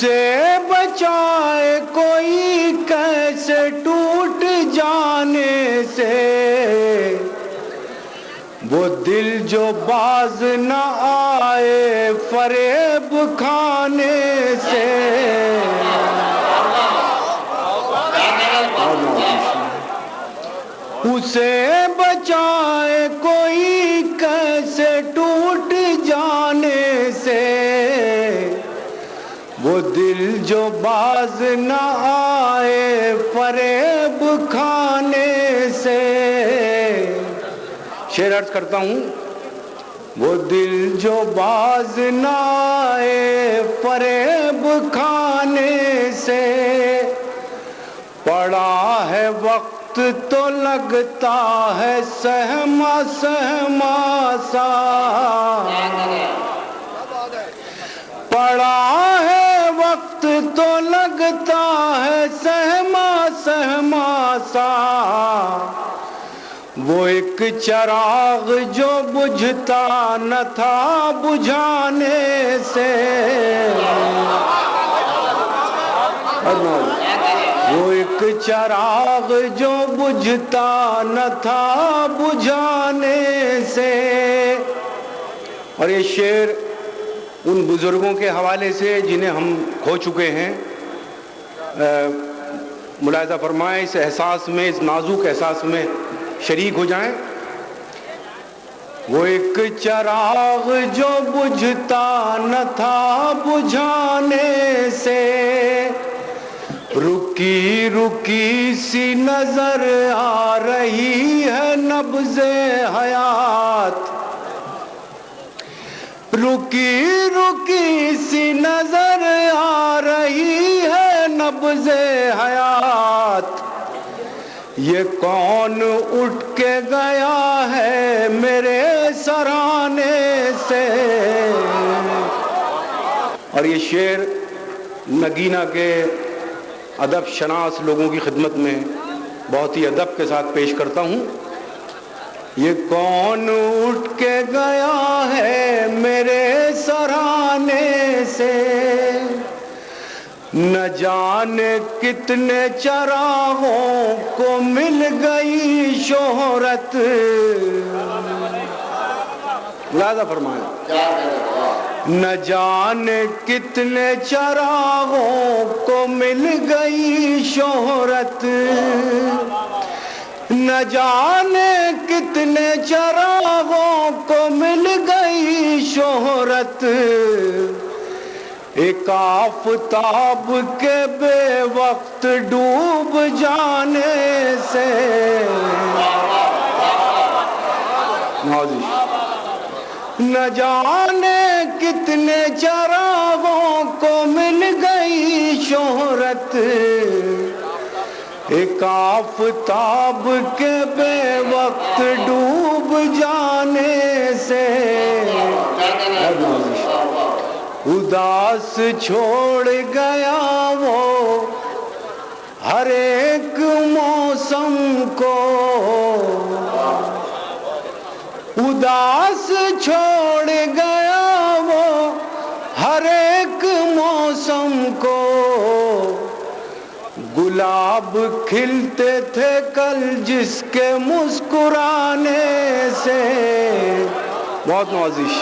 اسے بچائے کوئی کیسے ٹوٹ جانے سے، وہ دل جو باز نہ آئے فریب کھانے سے۔ اسے بچائے کوئی کیسے ٹوٹ جانے سے، وہ دل جو باز نہ آئے فریب کھانے سے۔ شعر عرض کرتا ہوں، وہ دل جو باز نہ آئے فریب کھانے سے، پڑا ہے وقت تو لگتا ہے سہما سہما سا، پڑا ہے وقت تو لگتا ہے سہما سہما سا، وہ ایک چراغ جو بجھتا نہ تھا بجھانے سے، وہ ایک چراغ جو بجھتا نہ تھا بجھانے سے۔ اور یہ شعر ان بزرگوں کے حوالے سے جنہیں ہم کھو چکے ہیں، ملاحظہ فرمائیں، اس احساس میں، اس نازک احساس میں شریک ہو جائیں۔ وہ ایک چراغ جو بجھتا نہ تھا بجھانے سے، رکی رکی سی نظر آ رہی ہے نبض حیات، رکی رکی سی نظر آ رہی ہے نبض حیات، یہ کون اٹھ کے گیا ہے میرے سرانے سے۔ اور یہ شعر نگینہ کے ادب شناس لوگوں کی خدمت میں بہت ہی ادب کے ساتھ پیش کرتا ہوں۔ یہ کون اٹھ کے گیا ہے میرے سرانے سے، نہ جانے کتنے چراغوں کو مل گئی شہرت، لہذا فرمائیں، نہ جانے کتنے چراغوں کو مل گئی شہرت، نہ جانے کتنے چراغوں کو مل گئی شہرت، ایک آفتاب کے بے وقت ڈوب جانے سے۔ نہ جانے کتنے چراغوں کو مل گئی شہرت، ایک آفتاب کے بے وقت ڈوب جانے سے۔ اداس چھوڑ گیا وہ ہر ایک موسم کو، اداس چھوڑ گیا وہ ہر ایک موسم کو، گلاب کھلتے تھے کل جس کے مسکرانے سے۔ بہت نوازش